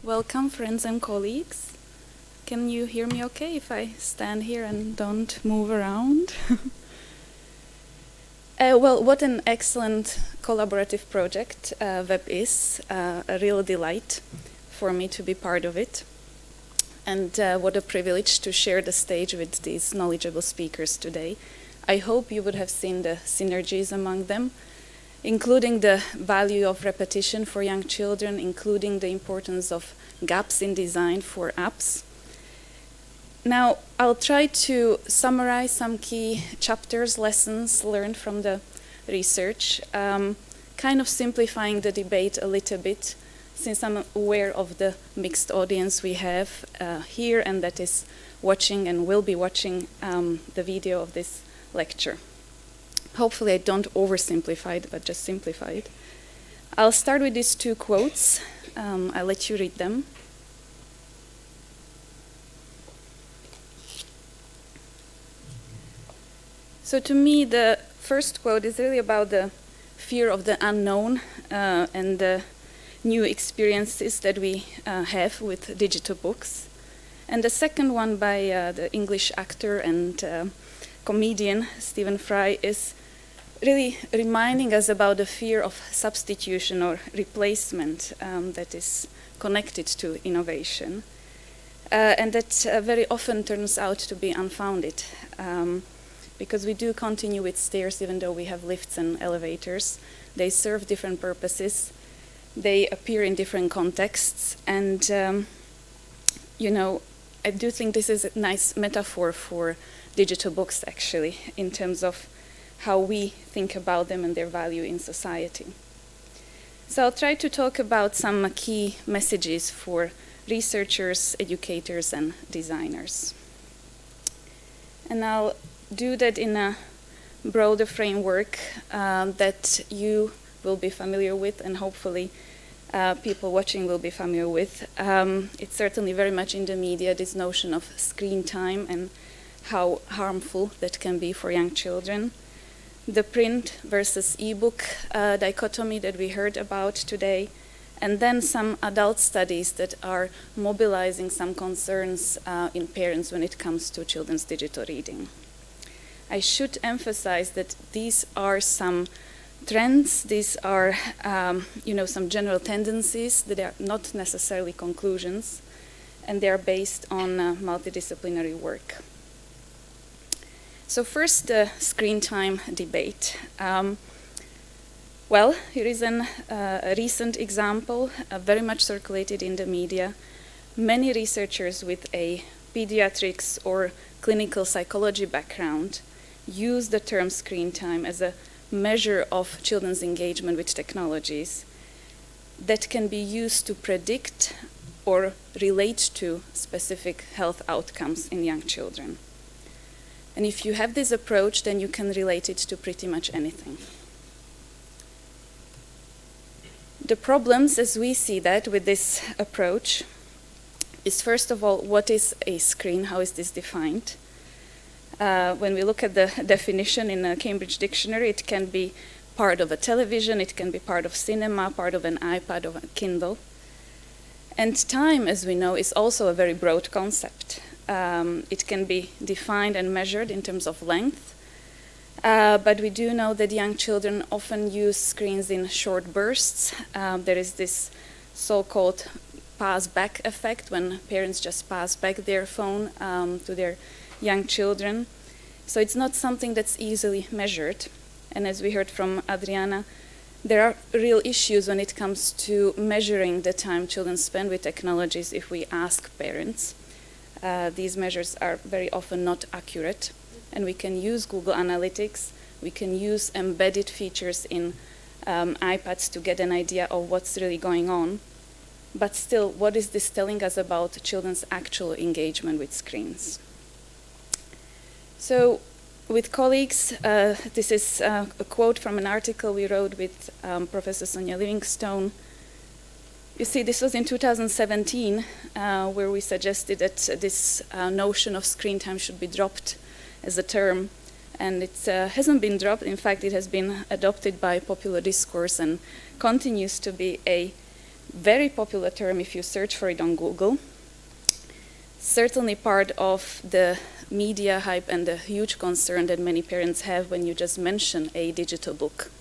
Welcome, friends and colleagues. Can you hear me okay if I stand here and don't move around? Well, what an excellent collaborative project VEBB is. A real delight for me to be part of it. And what a privilege to share the stage with these knowledgeable speakers today. I hope you would have seen the synergies among them, including the value of repetition for young children, including the importance of gaps in design for apps. Now, I'll try to summarize some key chapters, lessons learned from the research, kind of simplifying the debate a little bit, since I'm aware of the mixed audience we have here and that is watching and will be watching the video of this lecture. Hopefully I don't oversimplify it, but just simplify it. I'll start with these two quotes. I'll let you read them. So to me, the first quote is really about the fear of the unknown and the new experiences that we have with digital books. And the second one by the English actor and comedian Stephen Fry is really reminding us about the fear of substitution or replacement that is connected to innovation. And that very often turns out to be unfounded. Because we do continue with stairs even though we have lifts and elevators. They serve different purposes. They appear in different contexts. And, you know, I do think this is a nice metaphor for digital books, actually, in terms of how we think about them and their value in society. So I'll try to talk about some key messages for researchers, educators, and designers. And I'll do that in a broader framework that you will be familiar with and hopefully people watching will be familiar with. It's certainly very much in the media, this notion of screen time and how harmful that can be for young children. The print versus e-book dichotomy that we heard about today, and then some adult studies that are mobilizing some concerns in parents when it comes to children's digital reading. I should emphasize that these are some trends, these are some general tendencies that are not necessarily conclusions, and they are based on multidisciplinary work. So first, the screen time debate. Well, here is a recent example, very much circulated in the media. Many researchers with a pediatrics or clinical psychology background use the term screen time as a measure of children's engagement with technologies that can be used to predict or relate to specific health outcomes in young children. And if you have this approach, then you can relate it to pretty much anything. The problems, as we see that with this approach, is first of all, what is a screen? How is this defined? When we look at the definition in a Cambridge dictionary, it can be part of a television, it can be part of cinema, part of an iPad or a Kindle. And time, as we know, is also a very broad concept. It can be defined and measured in terms of length, but we do know that young children often use screens in short bursts. There is this so-called pass-back effect when parents just pass back their phone to their young children. So it's not something that's easily measured. And as we heard from Adriana, there are real issues when it comes to measuring the time children spend with technologies if we ask parents. These measures are very often not accurate, and we can use Google Analytics, we can use embedded features in iPads to get an idea of what's really going on. But still, what is this telling us about children's actual engagement with screens? So, with colleagues, this is a quote from an article we wrote with Professor Sonia Livingstone. You see, this was in 2017, where we suggested that this notion of screen time should be dropped as a term. And it hasn't been dropped. In fact, it has been adopted by popular discourse and continues to be a very popular term if you search for it on Google. Certainly part of the media hype and the huge concern that many parents have when you just mention a digital book.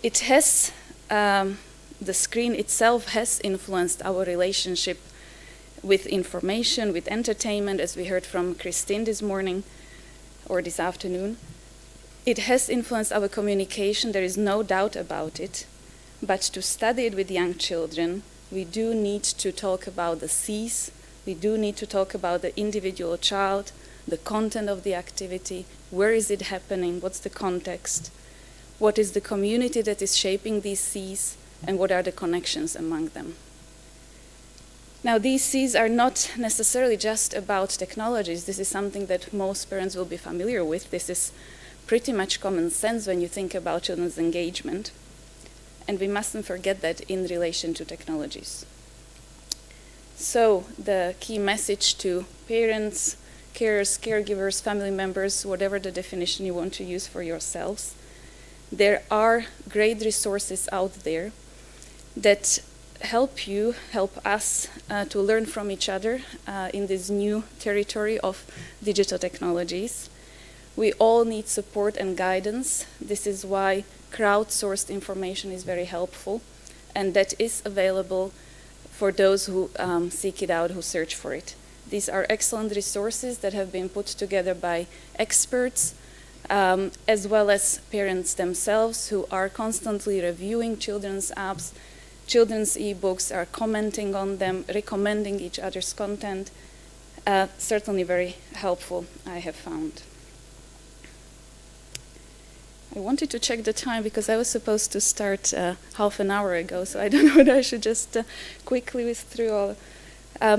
It has, the screen itself has influenced our relationship with information, with entertainment, as we heard from Christine this morning or this afternoon. It has influenced our communication, there is no doubt about it. But to study it with young children, we do need to talk about the C's, we do need to talk about the individual child, the content of the activity, where is it happening, what's the context, what is the community that is shaping these C's, and what are the connections among them. Now, these C's are not necessarily just about technologies. This is something that most parents will be familiar with. This is pretty much common sense when you think about children's engagement. And we mustn't forget that in relation to technologies. So the key message to parents, carers, caregivers, family members, whatever the definition you want to use for yourselves, there are great resources out there that help us to learn from each other in this new territory of digital technologies. We all need support and guidance. This is why crowdsourced information is very helpful, and that is available for those who seek it out, who search for it. These are excellent resources that have been put together by experts, as well as parents themselves who are constantly reviewing children's apps, children's e-books, are commenting on them, recommending each other's content. Certainly very helpful, I have found. I wanted to check the time because I was supposed to start half an hour ago, so I don't know whether I should just quickly whiz through all,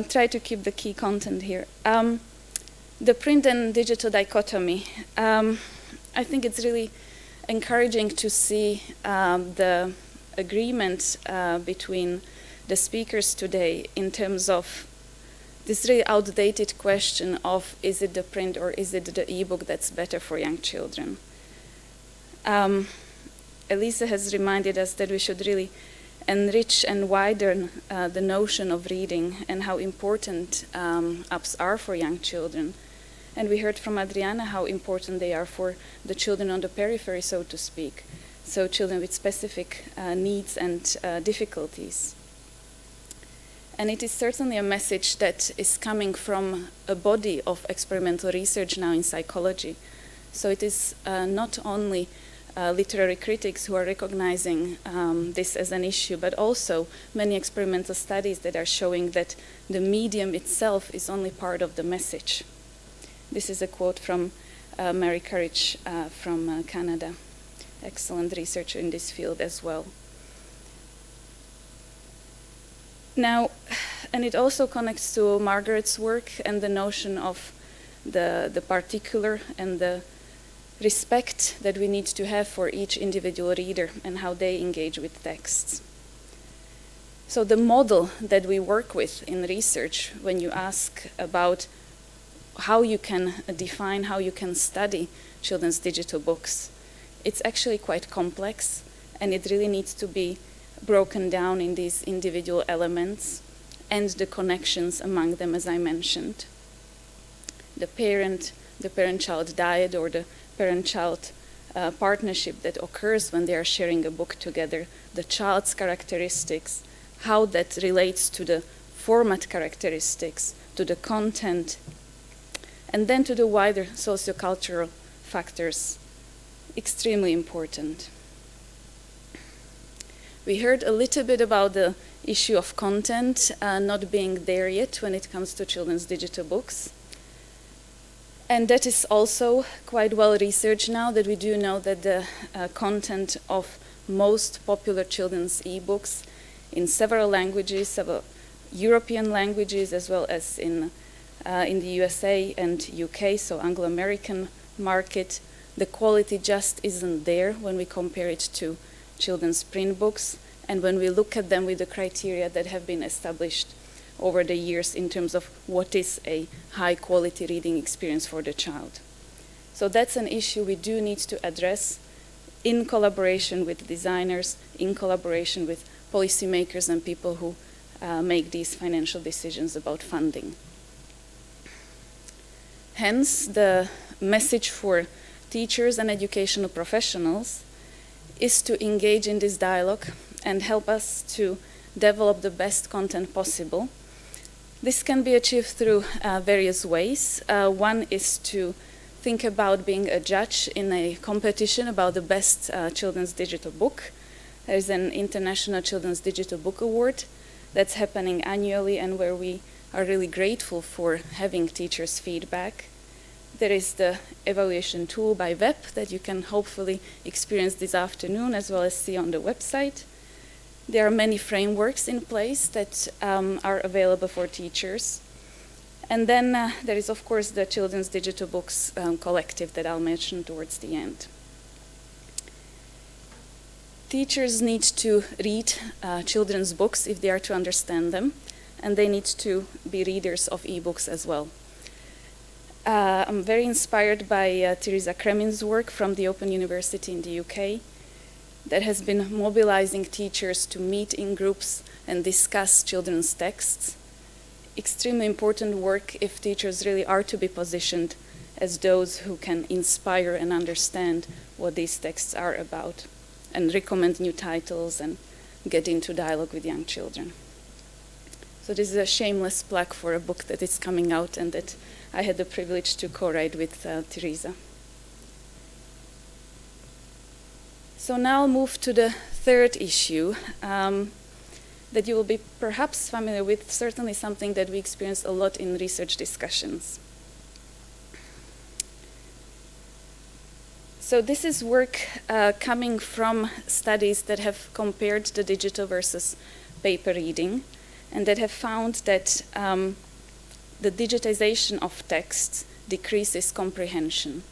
try to keep the key content here. The print and digital dichotomy. I think it's really encouraging to see the agreement between the speakers today in terms of this really outdated question of is it the print or is it the e-book that's better for young children. Elisa has reminded us that we should really enrich and widen the notion of reading and how important apps are for young children. And we heard from Adriana how important they are for the children on the periphery, so to speak. So children with specific needs and difficulties. And it is certainly a message that is coming from a body of experimental research now in psychology. So it is not only literary critics who are recognizing this as an issue, but also many experimental studies that are showing that the medium itself is only part of the message. This is a quote from Mary Courage from Canada. Excellent researcher in this field as well. Now, and it also connects to Margaret's work and the notion of the particular and the respect that we need to have for each individual reader and how they engage with texts. So the model that we work with in research, when you ask about how you can define, how you can study children's digital books, it's actually quite complex, and it really needs to be broken down in these individual elements and the connections among them, as I mentioned. The parent-child dyad, or the parent-child partnership that occurs when they are sharing a book together, the child's characteristics, how that relates to the format characteristics, to the content, and then to the wider sociocultural factors. Extremely important. We heard a little bit about the issue of content not being there yet when it comes to children's digital books. And that is also quite well researched now, that we do know that the content of most popular children's e-books in several languages, several European languages, as well as in the USA and UK, so Anglo-American market, the quality just isn't there when we compare it to children's print books, and when we look at them with the criteria that have been established over the years in terms of what is a high-quality reading experience for the child. So that's an issue we do need to address in collaboration with designers, in collaboration with policymakers and people who make these financial decisions about funding. Hence, the message for teachers and educational professionals is to engage in this dialogue and help us to develop the best content possible. This can be achieved through various ways. One is to think about being a judge in a competition about the best children's digital book. There's an International Children's Digital Book Award that's happening annually and where we are really grateful for having teachers' feedback. There is the evaluation tool by VEBB that you can hopefully experience this afternoon as well as see on the website. There are many frameworks in place that are available for teachers. And then there is, of course, the Children's Digital Books Collective that I'll mention towards the end. Teachers need to read children's books if they are to understand them, and they need to be readers of e-books as well. I'm very inspired by Teresa Kremin's work from the Open University in the UK that has been mobilizing teachers to meet in groups and discuss children's texts. Extremely important work if teachers really are to be positioned as those who can inspire and understand what these texts are about and recommend new titles and get into dialogue with young children. So this is a shameless plug for a book that is coming out and that I had the privilege to co-write with Teresa. So now I'll move to the third issue that you will be perhaps familiar with, certainly something that we experience a lot in research discussions. So this is work coming from studies that have compared the digital versus paper reading and that have found that the digitization of text decreases comprehension.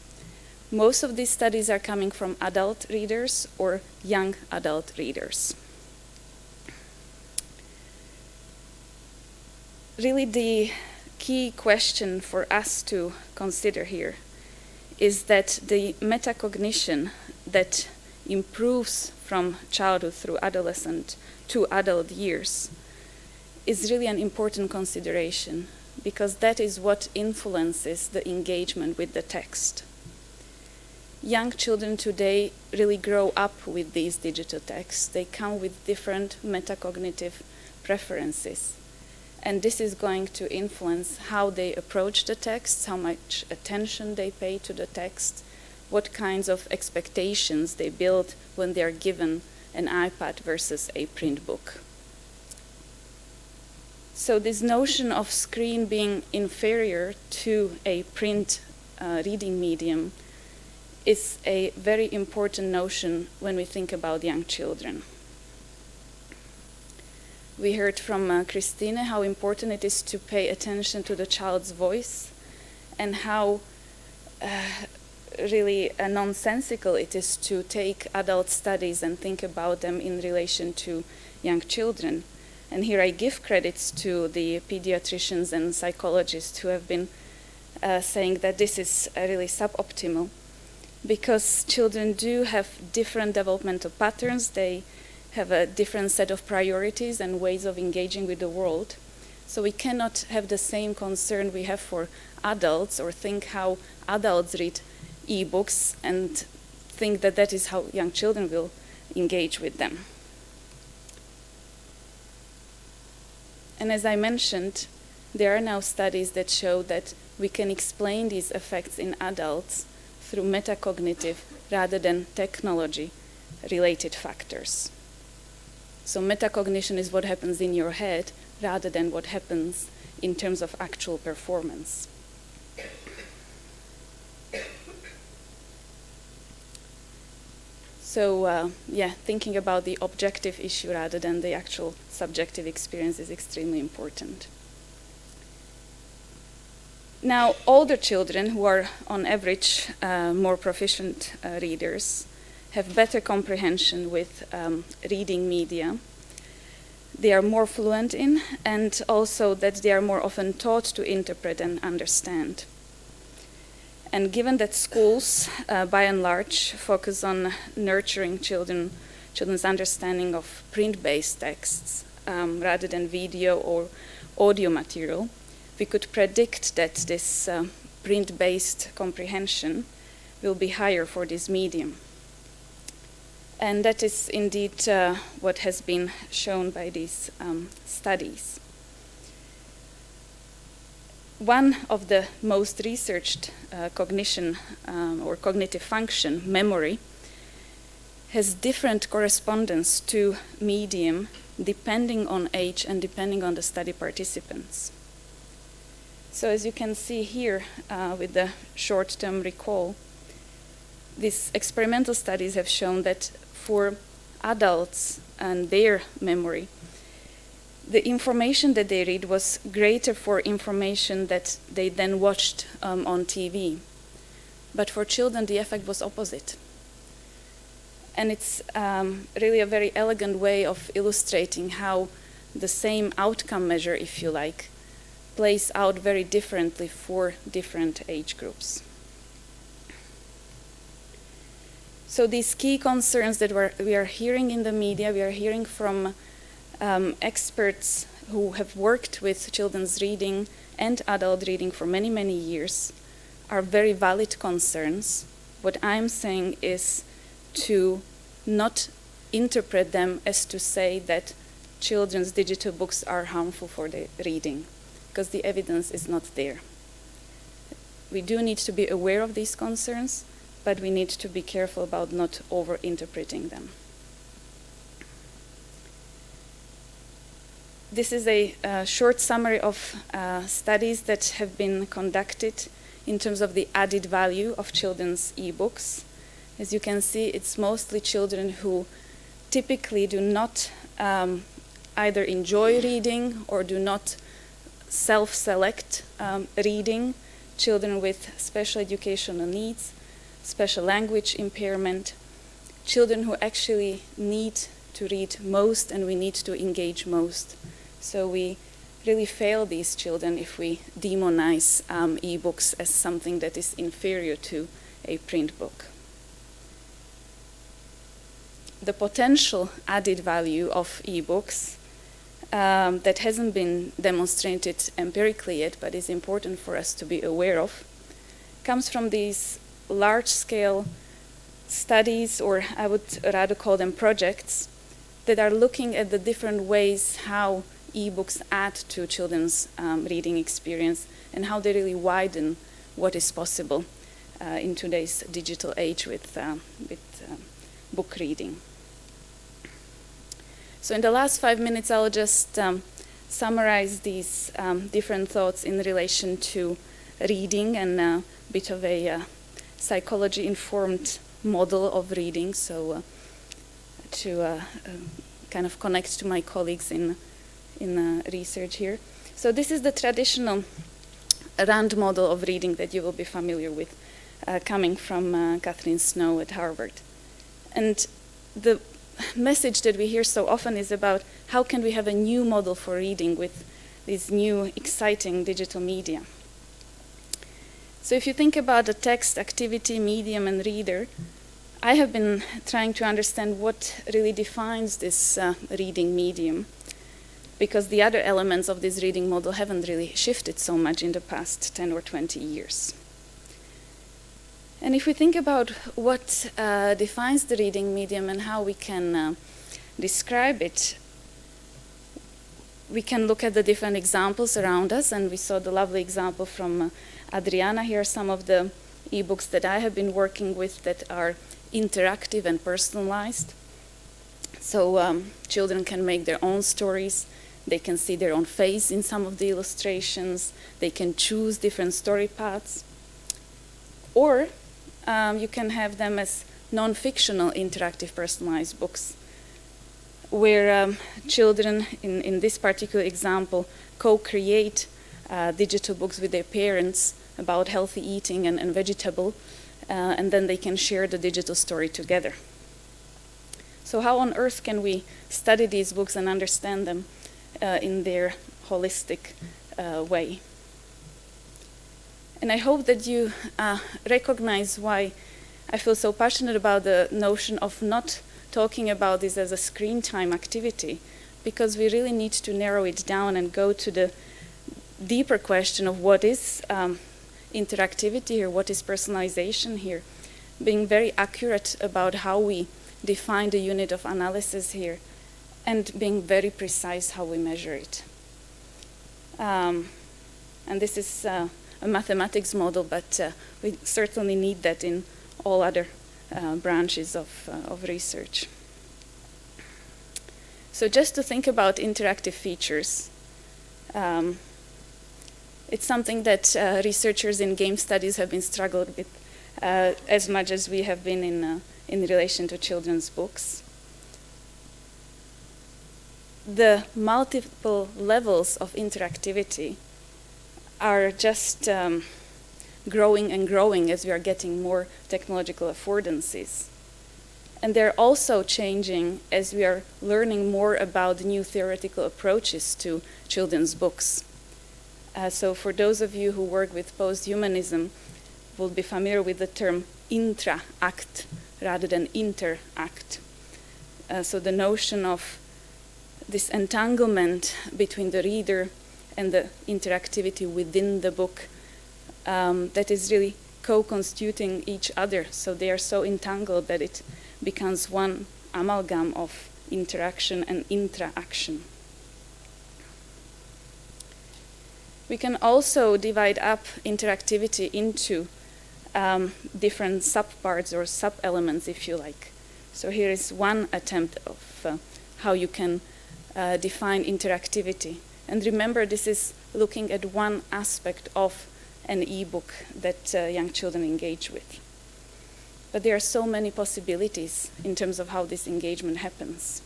Most of these studies are coming from adult readers or young adult readers. Really, the key question for us to consider here is that the metacognition that improves from childhood through adolescent to adult years is really an important consideration because that is what influences the engagement with the text. Young children today really grow up with these digital texts. They come with different metacognitive preferences. And this is going to influence how they approach the text, how much attention they pay to the text, what kinds of expectations they build when they are given an iPad versus a print book. So this notion of screen being inferior to a print reading medium is a very important notion when we think about young children. We heard from Christine how important it is to pay attention to the child's voice and how really nonsensical it is to take adult studies and think about them in relation to young children. And here I give credits to the pediatricians and psychologists who have been saying that this is really suboptimal because children do have different developmental patterns. They have a different set of priorities and ways of engaging with the world. So we cannot have the same concern we have for adults or think how adults read e-books and think that that is how young children will engage with them. And as I mentioned, there are now studies that show that we can explain these effects in adults through metacognitive rather than technology-related factors. So metacognition is what happens in your head rather than what happens in terms of actual performance. So thinking about the objective issue rather than the actual subjective experience is extremely important. Now, older children who are on average more proficient readers have better comprehension with reading media. They are more fluent in, and also that they are more often taught to interpret and understand. And given that schools, by and large, focus on nurturing children children's understanding of print-based texts rather than video or audio material, we could predict that this print-based comprehension will be higher for this medium. And that is indeed what has been shown by these studies. One of the most researched cognition or cognitive function, memory, has different correspondence to medium depending on age and depending on the study participants. So as you can see here with the short-term recall, these experimental studies have shown that for adults and their memory, the information that they read was greater for information that they then watched on TV. But for children, the effect was opposite. And it's really a very elegant way of illustrating how the same outcome measure, if you like, plays out very differently for different age groups. So these key concerns that we are hearing in the media, we are hearing from experts who have worked with children's reading and adult reading for many, many years, are very valid concerns. What I'm saying is to not interpret them as to say that children's digital books are harmful for the reading, because the evidence is not there. We do need to be aware of these concerns, but we need to be careful about not over-interpreting them. This is a short summary of studies that have been conducted in terms of the added value of children's e-books. As you can see, it's mostly children who typically do not either enjoy reading or do not self-select reading, children with special educational needs, special language impairment, children who actually need to read most and we need to engage most. So we really fail these children if we demonize e-books as something that is inferior to a print book. The potential added value of e-books that hasn't been demonstrated empirically yet, but is important for us to be aware of, comes from these large-scale studies, or I would rather call them projects, that are looking at the different ways how e-books add to children's reading experience and how they really widen what is possible in today's digital age with book reading. So in the last 5 minutes, I'll just summarize these different thoughts in relation to reading and a bit of a psychology-informed model of reading, so to kind of connect to my colleagues in research here. So this is the traditional RAND model of reading that you will be familiar with, coming from Catherine Snow at Harvard. And the message that we hear so often is about how can we have a new model for reading with these new exciting digital media. So if you think about the text, activity, medium, and reader, I have been trying to understand what really defines this reading medium, because the other elements of this reading model haven't really shifted so much in the past 10 or 20 years. And if we think about what defines the reading medium and how we can describe it, we can look at the different examples around us, and we saw the lovely example from Adriana. Here are some of the e-books that I have been working with that are interactive and personalized. So children can make their own stories, they can see their own face in some of the illustrations, they can choose different story paths. Or you can have them as non-fictional interactive personalized books, where children, in this particular example, co-create digital books with their parents about healthy eating and vegetable, and then they can share the digital story together. So how on earth can we study these books and understand them in their holistic way? And I hope that you recognize why I feel so passionate about the notion of not talking about this as a screen time activity, because we really need to narrow it down and go to the deeper question of what is interactivity here, what is personalization here, being very accurate about how we define the unit of analysis here, and being very precise how we measure it. And this is a mathematics model, but we certainly need that in all other branches of research. So just to think about interactive features, it's something that researchers in game studies have been struggling with as much as we have been in relation to children's books. The multiple levels of interactivity are just growing and growing as we are getting more technological affordances. And they're also changing as we are learning more about new theoretical approaches to children's books. So for those of you who work with post-humanism, will be familiar with the term intra-act rather than inter-act. So the notion of this entanglement between the reader and the interactivity within the book that is really co-constituting each other. So they are so entangled that it becomes one amalgam of interaction and intra-action. We can also divide up interactivity into different subparts or sub-elements, if you like. So here is one attempt of how you can define interactivity. And remember, this is looking at one aspect of an e-book that young children engage with. But there are so many possibilities in terms of how this engagement happens.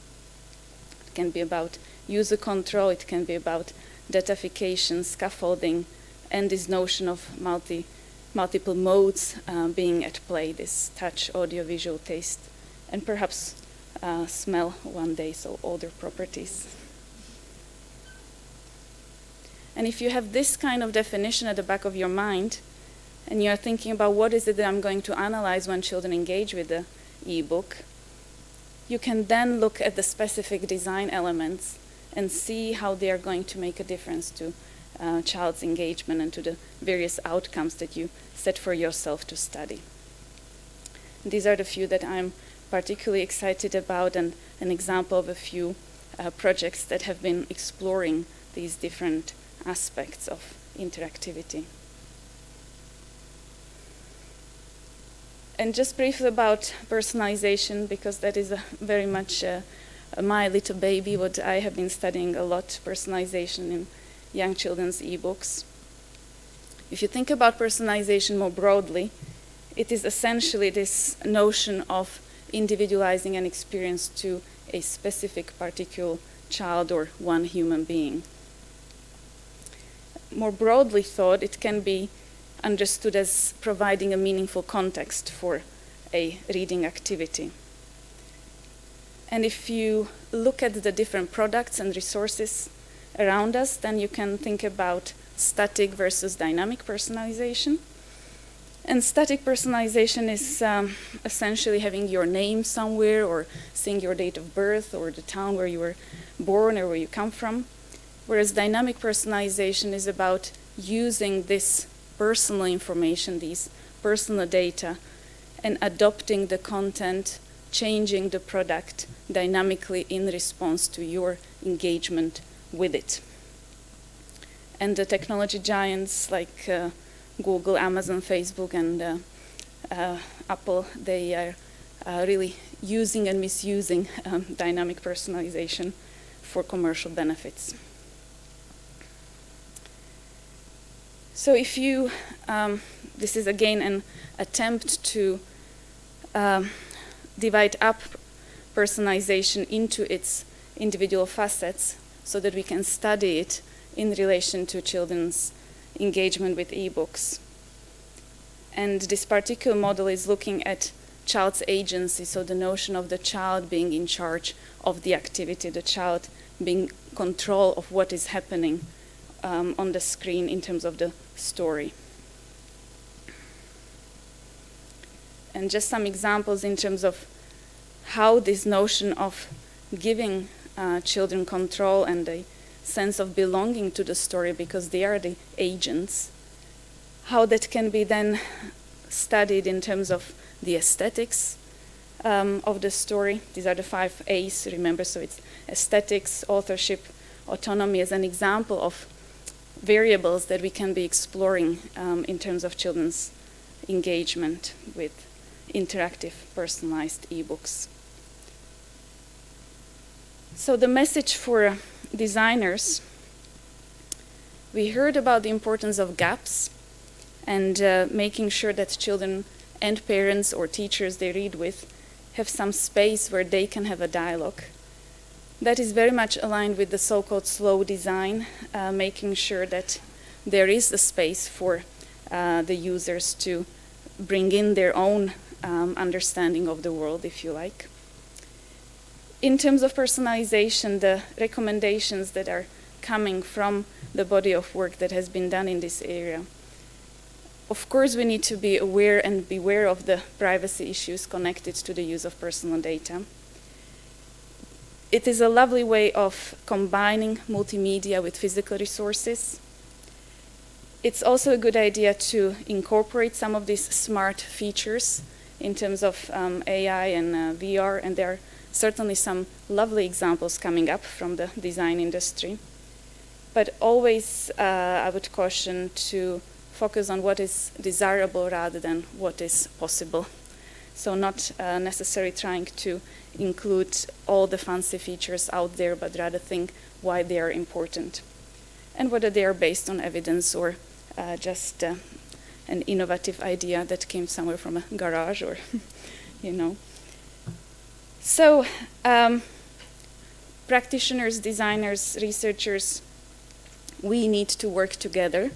It can be about user control, it can be about datafication, scaffolding, and this notion of multiple modes being at play, this touch, audio, visual, taste, and perhaps smell one day, so odor properties. And if you have this kind of definition at the back of your mind, and you're thinking about what is it that I'm going to analyze when children engage with the e-book, you can then look at the specific design elements and see how they are going to make a difference to child's engagement and to the various outcomes that you set for yourself to study. These are the few that I'm particularly excited about, and an example of a few projects that have been exploring these different aspects of interactivity. And just briefly about personalization, because that is very much my little baby, what I have been studying a lot, personalization in young children's e-books. If you think about personalization more broadly, it is essentially this notion of individualizing an experience to a specific particular child or one human being. More broadly thought, it can be understood as providing a meaningful context for a reading activity. And if you look at the different products and resources around us, then you can think about static versus dynamic personalization. And static personalization is essentially having your name somewhere, or seeing your date of birth, or the town where you were born or where you come from. Whereas dynamic personalization is about using this personal information, these personal data, and adopting the content, changing the product dynamically in response to your engagement with it. And the technology giants like Google, Amazon, Facebook, and Apple, they are really using and misusing dynamic personalization for commercial benefits. So if you, this is again an attempt to divide up personalization into its individual facets so that we can study it in relation to children's engagement with e-books. And this particular model is looking at child's agency, so the notion of the child being in charge of the activity, the child being control of what is happening on the screen in terms of the story. And just some examples in terms of how this notion of giving children control and a sense of belonging to the story, because they are the agents, how that can be then studied in terms of the aesthetics of the story. These are the 5 A's, remember, so it's aesthetics, authorship, autonomy as an example of variables that we can be exploring in terms of children's engagement with interactive, personalized ebooks. So the message for designers, we heard about the importance of gaps and making sure that children and parents or teachers they read with have some space where they can have a dialogue. That is very much aligned with the so-called slow design, making sure that there is a space for the users to bring in their own understanding of the world, if you like. In terms of personalization, the recommendations that are coming from the body of work that has been done in this area. Of course, we need to be aware and beware of the privacy issues connected to the use of personal data. It is a lovely way of combining multimedia with physical resources. It's also a good idea to incorporate some of these smart features in terms of AI and VR, and there are certainly some lovely examples coming up from the design industry. But always I would caution to focus on what is desirable rather than what is possible. So not necessarily trying to include all the fancy features out there, but rather think why they are important and whether they are based on evidence or just an innovative idea that came somewhere from a garage or, you know. So practitioners, designers, researchers, we need to work together.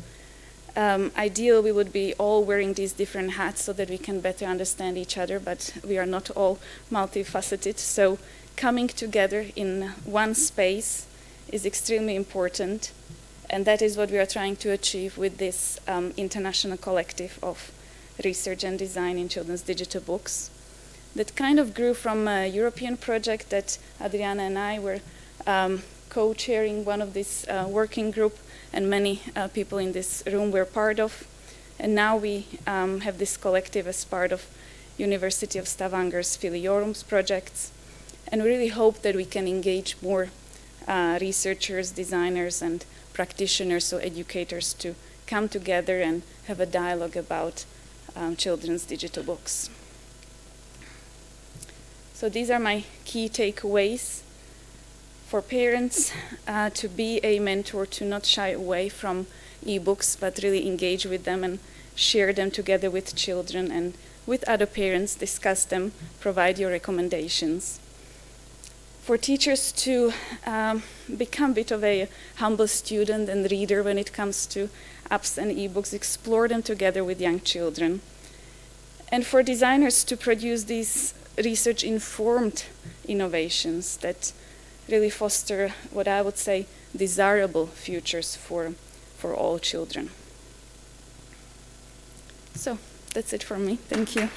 Ideal, we would be all wearing these different hats so that we can better understand each other, but we are not all multifaceted. So coming together in one space is extremely important, and that is what we are trying to achieve with this international collective of research and design in children's digital books. That kind of grew from a European project that Adriana and I were co-chairing one of this working group, and many people in this room were part of. And now we have this collective as part of University of Stavanger's Filiorum's projects. And we really hope that we can engage more researchers, designers, and practitioners, so educators, to come together and have a dialogue about children's digital books. So these are my key takeaways. For parents, to be a mentor, to not shy away from ebooks, but really engage with them and share them together with children and with other parents, discuss them, provide your recommendations. For teachers to become a bit of a humble student and reader when it comes to apps and ebooks, explore them together with young children. And for designers to produce these research-informed innovations that really foster what I would say desirable futures for all children. So that's it for me. Thank you.